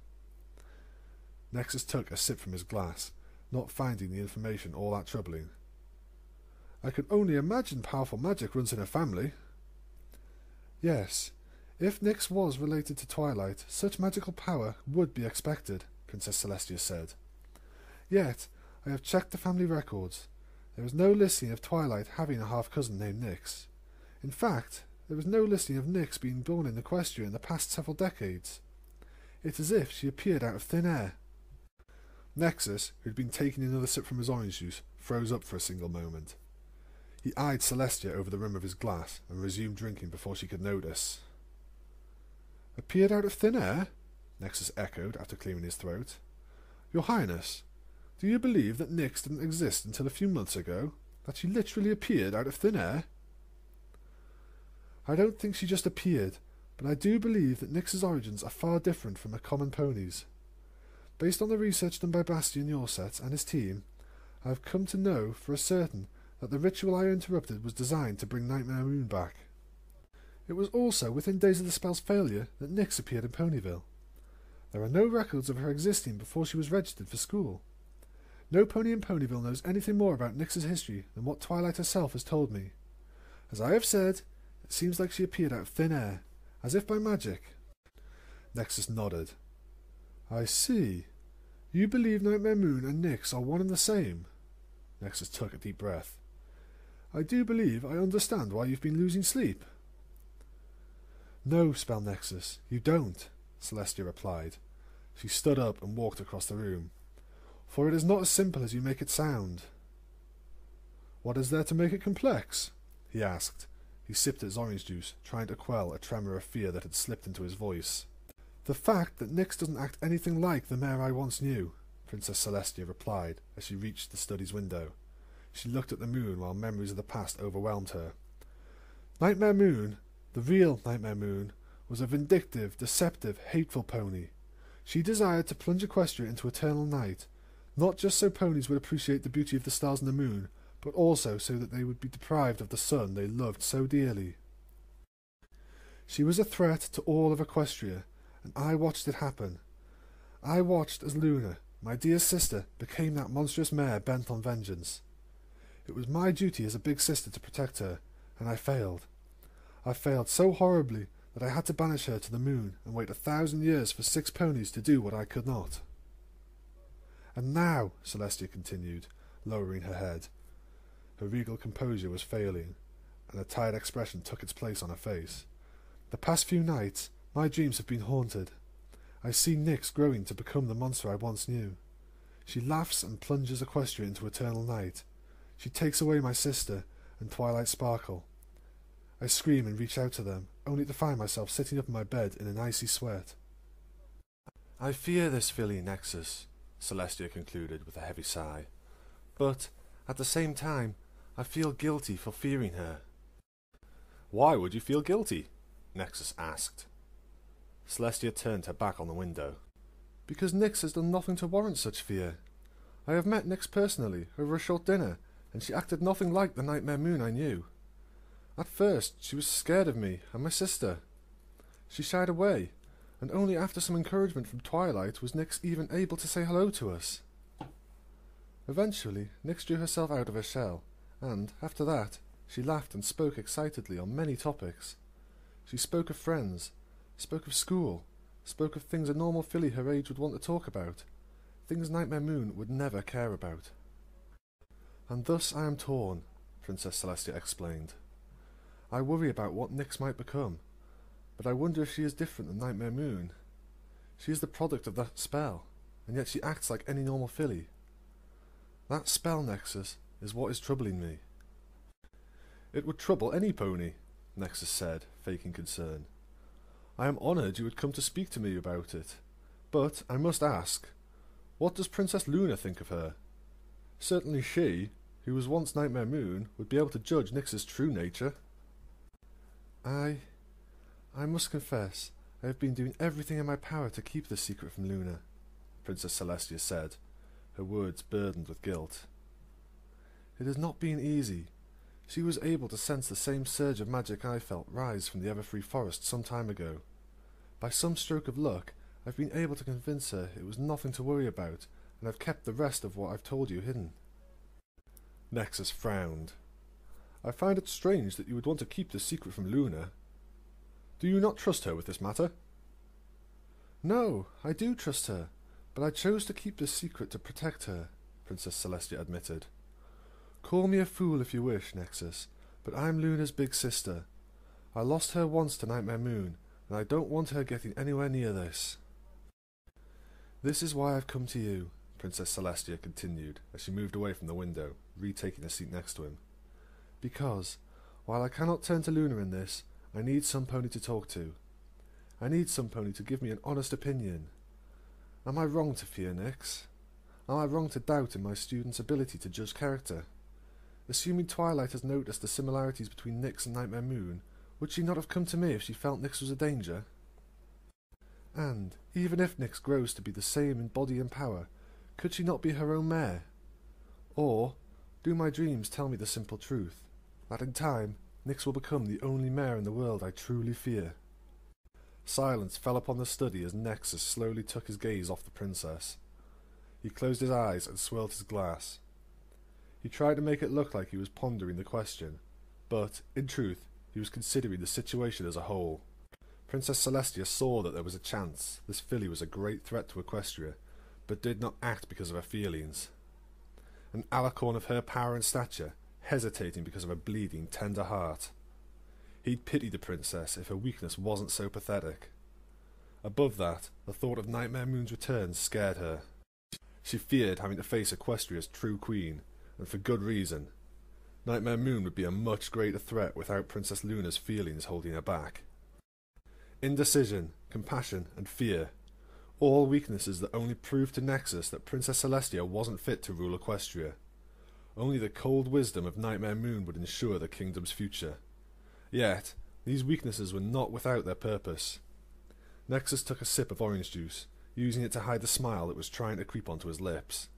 Nexus took a sip from his glass, not finding the information all that troubling. "I can only imagine powerful magic runs in her family." "Yes, if Nyx was related to Twilight, such magical power would be expected," Princess Celestia said. "Yet, I have checked the family records. There is no listing of Twilight having a half-cousin named Nyx. In fact, there is no listing of Nyx being born in Equestria in the past several decades. It's as if she appeared out of thin air." Nexus, who had been taking another sip from his orange juice, froze up for a single moment. He eyed Celestia over the rim of his glass and resumed drinking before she could notice. "Appeared out of thin air?" Nexus echoed after clearing his throat. "Your Highness, do you believe that Nyx didn't exist until a few months ago? That she literally appeared out of thin air?" "I don't think she just appeared, but I do believe that Nyx's origins are far different from her common ponies. Based on the research done by Bastion Yorset and his team, I have come to know for a certain that the ritual I interrupted was designed to bring Nightmare Moon back. It was also within days of the spell's failure that Nyx appeared in Ponyville. There are no records of her existing before she was registered for school. No pony in Ponyville knows anything more about Nyx's history than what Twilight herself has told me. As I have said, it seems like she appeared out of thin air, as if by magic." Nexus nodded. "I see. You believe Nightmare Moon and Nyx are one and the same?" Nexus took a deep breath. "I do believe I understand why you've been losing sleep." "No, Spell Nexus, you don't," Celestia replied. She stood up and walked across the room. "For it is not as simple as you make it sound." "What is there to make it complex?" he asked. He sipped his orange juice, trying to quell a tremor of fear that had slipped into his voice. "The fact that Nyx doesn't act anything like the mare I once knew," Princess Celestia replied as she reached the study's window. She looked at the moon while memories of the past overwhelmed her. Nightmare Moon, the real Nightmare Moon, was a vindictive, deceptive, hateful pony. She desired to plunge Equestria into eternal night, not just so ponies would appreciate the beauty of the stars and the moon, but also so that they would be deprived of the sun they loved so dearly. She was a threat to all of Equestria, and I watched it happen. I watched as Luna, my dear sister, became that monstrous mare bent on vengeance. It was my duty as a big sister to protect her, and I failed. I failed so horribly that I had to banish her to the moon and wait 1,000 years for 6 ponies to do what I could not. And now, Celestia continued, lowering her head. Her regal composure was failing, and a tired expression took its place on her face. The past few nights, my dreams have been haunted. I see Nyx growing to become the monster I once knew. She laughs and plunges Equestria into eternal night. She takes away my sister and Twilight Sparkle. I scream and reach out to them, only to find myself sitting up in my bed in an icy sweat. I fear this filly, Nexus, Celestia concluded with a heavy sigh. But, at the same time, I feel guilty for fearing her. Why would you feel guilty? Nexus asked. Celestia turned her back on the window. Because Nyx has done nothing to warrant such fear. I have met Nyx personally, over a short dinner, and she acted nothing like the Nightmare Moon I knew. At first, she was scared of me and my sister. She shied away, and only after some encouragement from Twilight was Nyx even able to say hello to us. Eventually, Nyx drew herself out of her shell, and, after that, she laughed and spoke excitedly on many topics. She spoke of friends, spoke of school, spoke of things a normal filly her age would want to talk about, things Nightmare Moon would never care about. And thus I am torn, Princess Celestia explained. I worry about what Nyx might become, but I wonder if she is different than Nightmare Moon. She is the product of that spell, and yet she acts like any normal filly. That spell, Nexus, is what is troubling me. It would trouble any pony, Nexus said, faking concern. I am honoured you would come to speak to me about it, but I must ask, what does Princess Luna think of her? Certainly she, who was once Nightmare Moon, would be able to judge Nyx's true nature. I must confess, I have been doing everything in my power to keep this secret from Luna, Princess Celestia said, her words burdened with guilt. It has not been easy. She was able to sense the same surge of magic I felt rise from the Everfree forest some time ago. By some stroke of luck, I've been able to convince her it was nothing to worry about, and I've kept the rest of what I've told you hidden. Nexus frowned. I find it strange that you would want to keep this secret from Luna. Do you not trust her with this matter? No, I do trust her, but I chose to keep this secret to protect her, Princess Celestia admitted. Call me a fool if you wish, Nexus, but I'm Luna's big sister. I lost her once to Nightmare Moon, and I don't want her getting anywhere near this. This is why I've come to you, Princess Celestia continued, as she moved away from the window, retaking a seat next to him. Because, while I cannot turn to Luna in this, I need some pony to talk to. I need some pony to give me an honest opinion. Am I wrong to fear Nyx? Am I wrong to doubt in my student's ability to judge character? Assuming Twilight has noticed the similarities between Nyx and Nightmare Moon, would she not have come to me if she felt Nyx was a danger? And, even if Nyx grows to be the same in body and power, could she not be her own mare? Or, do my dreams tell me the simple truth, that in time, Nyx will become the only mare in the world I truly fear? Silence fell upon the study as Nexus slowly took his gaze off the princess. He closed his eyes and swirled his glass. He tried to make it look like he was pondering the question, but, in truth, he was considering the situation as a whole. Princess Celestia saw that there was a chance this filly was a great threat to Equestria, but did not act because of her feelings. An alicorn of her power and stature, hesitating because of a bleeding, tender heart. He'd pity the princess if her weakness wasn't so pathetic. Above that, the thought of Nightmare Moon's return scared her. She feared having to face Equestria's true queen, and for good reason. Nightmare Moon would be a much greater threat without Princess Luna's feelings holding her back. Indecision, compassion, and fear. All weaknesses that only proved to Nexus that Princess Celestia wasn't fit to rule Equestria. Only the cold wisdom of Nightmare Moon would ensure the kingdom's future. Yet, these weaknesses were not without their purpose. Nexus took a sip of orange juice, using it to hide the smile that was trying to creep onto his lips.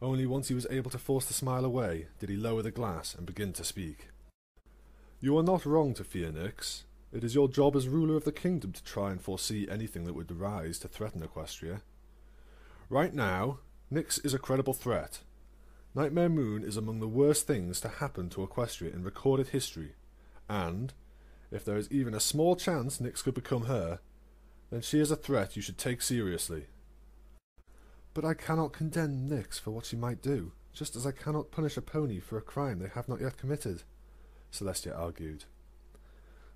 Only once he was able to force the smile away did he lower the glass and begin to speak. You are not wrong to fear, Nyx. It is your job as ruler of the kingdom to try and foresee anything that would arise to threaten Equestria. Right now, Nyx is a credible threat. Nightmare Moon is among the worst things to happen to Equestria in recorded history, and, if there is even a small chance Nyx could become her, then she is a threat you should take seriously. But I cannot condemn Nyx for what she might do, just as I cannot punish a pony for a crime they have not yet committed, Celestia argued.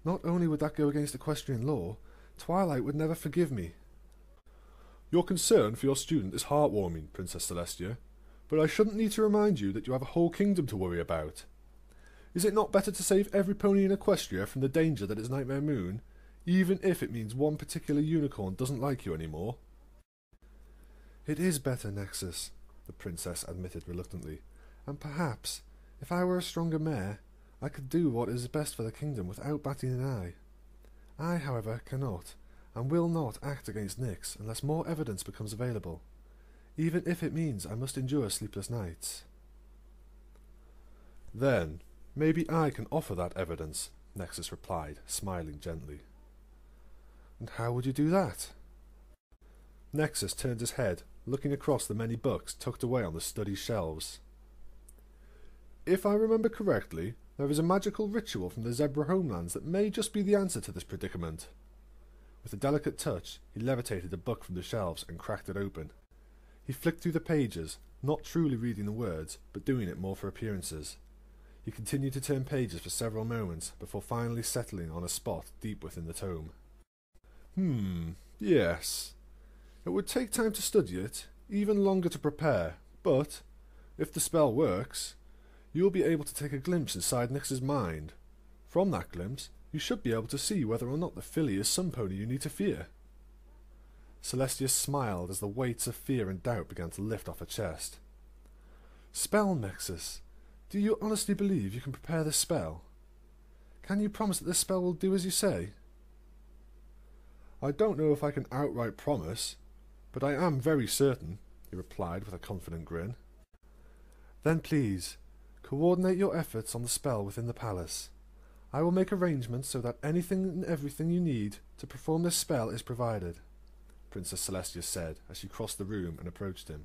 Not only would that go against equestrian law, Twilight would never forgive me. Your concern for your student is heartwarming, Princess Celestia, but I shouldn't need to remind you that you have a whole kingdom to worry about. Is it not better to save every pony in Equestria from the danger that is Nightmare Moon, even if it means one particular unicorn doesn't like you anymore? It is better, Nexus, the princess admitted reluctantly, and perhaps, if I were a stronger mare, I could do what is best for the kingdom without batting an eye. I, however, cannot, and will not act against Nyx unless more evidence becomes available, even if it means I must endure sleepless nights. Then, maybe I can offer that evidence, Nexus replied, smiling gently. And how would you do that? Nexus turned his head, looking across the many books tucked away on the study shelves. If I remember correctly, there is a magical ritual from the Zebra homelands that may just be the answer to this predicament. With a delicate touch, he levitated a book from the shelves and cracked it open. He flicked through the pages, not truly reading the words, but doing it more for appearances. He continued to turn pages for several moments, before finally settling on a spot deep within the tome. Yes. It would take time to study it, even longer to prepare, but, if the spell works, you will be able to take a glimpse inside Nyx's mind. From that glimpse, you should be able to see whether or not the filly is some pony you need to fear. Celestia smiled as the weights of fear and doubt began to lift off her chest. Spell, Nexus. Do you honestly believe you can prepare this spell? Can you promise that this spell will do as you say? I don't know if I can outright promise, but I am very certain, he replied with a confident grin. Then please, coordinate your efforts on the spell within the palace. I will make arrangements so that anything and everything you need to perform this spell is provided, Princess Celestia said as she crossed the room and approached him.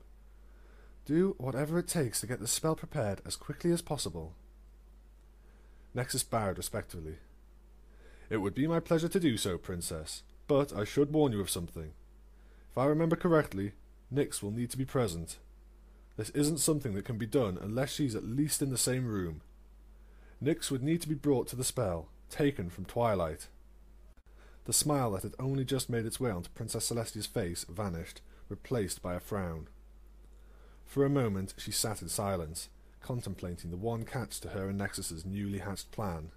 Do whatever it takes to get the spell prepared as quickly as possible. Nexus bowed respectfully. It would be my pleasure to do so, Princess, but I should warn you of something. If I remember correctly, Nyx will need to be present. This isn't something that can be done unless she's at least in the same room. Nyx would need to be brought to the spell, taken from Twilight. The smile that had only just made its way onto Princess Celestia's face vanished, replaced by a frown. For a moment she sat in silence, contemplating the one catch to her and Nexus's newly hatched plan.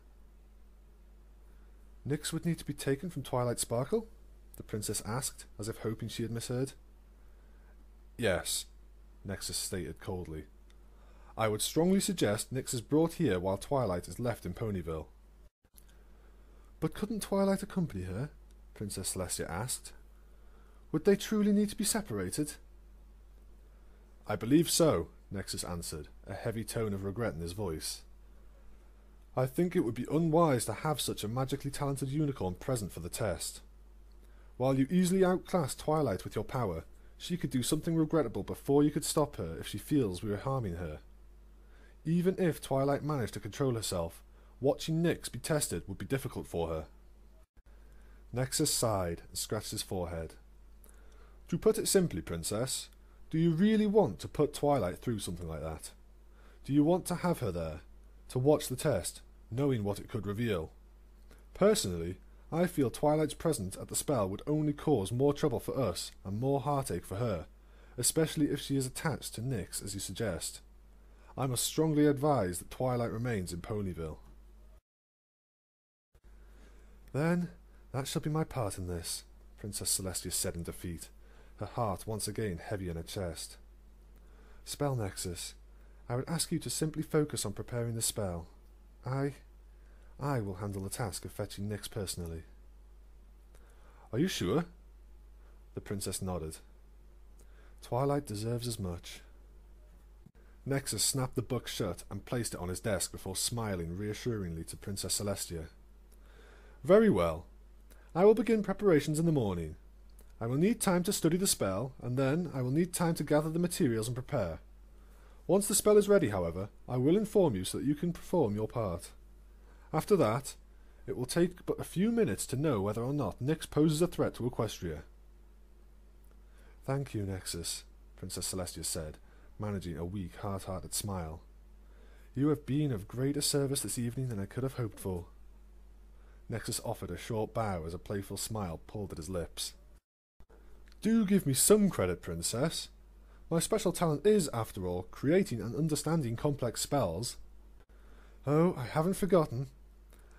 Nyx would need to be taken from Twilight Sparkle? The princess asked, as if hoping she had misheard. Yes, Nexus stated coldly. I would strongly suggest Nyx is brought here while Twilight is left in Ponyville. But couldn't Twilight accompany her? Princess Celestia asked. Would they truly need to be separated? I believe so, Nexus answered, a heavy tone of regret in his voice. I think it would be unwise to have such a magically talented unicorn present for the test. While you easily outclass Twilight with your power, she could do something regrettable before you could stop her if she feels we are harming her. Even if Twilight managed to control herself, watching Nyx be tested would be difficult for her. Nexus sighed and scratched his forehead. To put it simply, Princess, do you really want to put Twilight through something like that? Do you want to have her there, to watch the test, knowing what it could reveal? Personally, I feel Twilight's presence at the spell would only cause more trouble for us and more heartache for her, especially if she is attached to Nyx as you suggest. I must strongly advise that Twilight remains in Ponyville. Then, That shall be my part in this, Princess Celestia said in defeat, her heart once again heavy in her chest. Spell Nexus, I would ask you to simply focus on preparing the spell. I will handle the task of fetching Nyx personally. Are you sure? The princess nodded. Twilight deserves as much. Nexus snapped the book shut and placed it on his desk before smiling reassuringly to Princess Celestia. Very well. I will begin preparations in the morning. I will need time to study the spell, and then I will need time to gather the materials and prepare. Once the spell is ready, however, I will inform you so that you can perform your part. After that, it will take but a few minutes to know whether or not Nyx poses a threat to Equestria. Thank you, Nexus, Princess Celestia said, managing a weak, hard-hearted smile. You have been of greater service this evening than I could have hoped for. Nexus offered a short bow as a playful smile pulled at his lips. Do give me some credit, Princess. My special talent is, after all, creating and understanding complex spells. Oh, I haven't forgotten.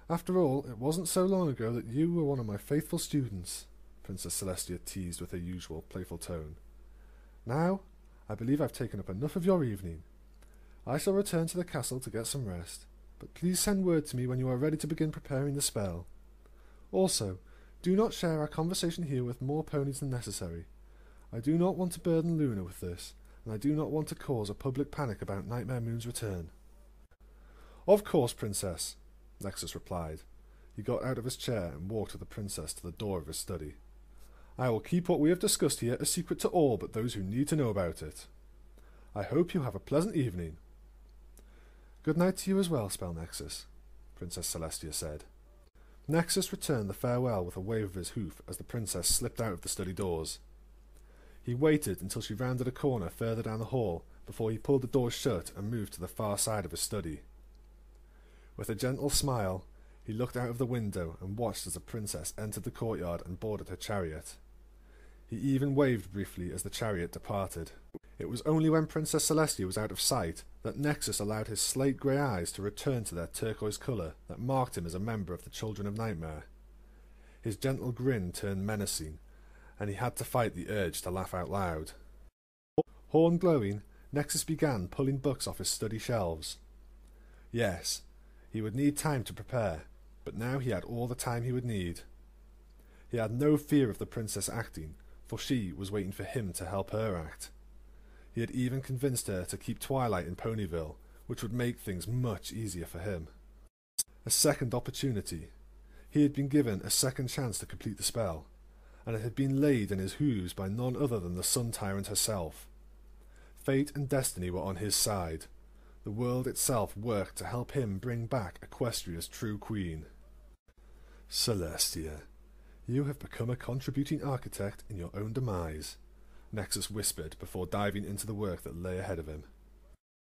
After all, it wasn't so long ago that you were one of my faithful students, Princess Celestia teased with her usual playful tone. Now, I believe I've taken up enough of your evening. I shall return to the castle to get some rest, but please send word to me when you are ready to begin preparing the spell. Also, do not share our conversation here with more ponies than necessary. I do not want to burden Luna with this, and I do not want to cause a public panic about Nightmare Moon's return. Of course, Princess, Nexus replied. He got out of his chair and walked with the princess to the door of his study. I will keep what we have discussed here a secret to all but those who need to know about it. I hope you have a pleasant evening. Good night to you as well, Spell Nexus, Princess Celestia said. Nexus returned the farewell with a wave of his hoof as the princess slipped out of the study doors. He waited until she rounded a corner further down the hall before he pulled the doors shut and moved to the far side of his study. With a gentle smile, he looked out of the window and watched as the princess entered the courtyard and boarded her chariot. He even waved briefly as the chariot departed. It was only when Princess Celestia was out of sight that Nexus allowed his slate-grey eyes to return to their turquoise colour that marked him as a member of the Children of Nightmare. His gentle grin turned menacing, and he had to fight the urge to laugh out loud. Horn glowing, Nexus began pulling books off his study shelves. Yes, he would need time to prepare, but now he had all the time he would need. He had no fear of the princess acting, for she was waiting for him to help her act. He had even convinced her to keep Twilight in Ponyville, which would make things much easier for him. A second opportunity. He had been given a second chance to complete the spell, and it had been laid in his hooves by none other than the Sun Tyrant herself. Fate and destiny were on his side. The world itself worked to help him bring back Equestria's true queen. Celestia, you have become a contributing architect in your own demise, Nexus whispered before diving into the work that lay ahead of him.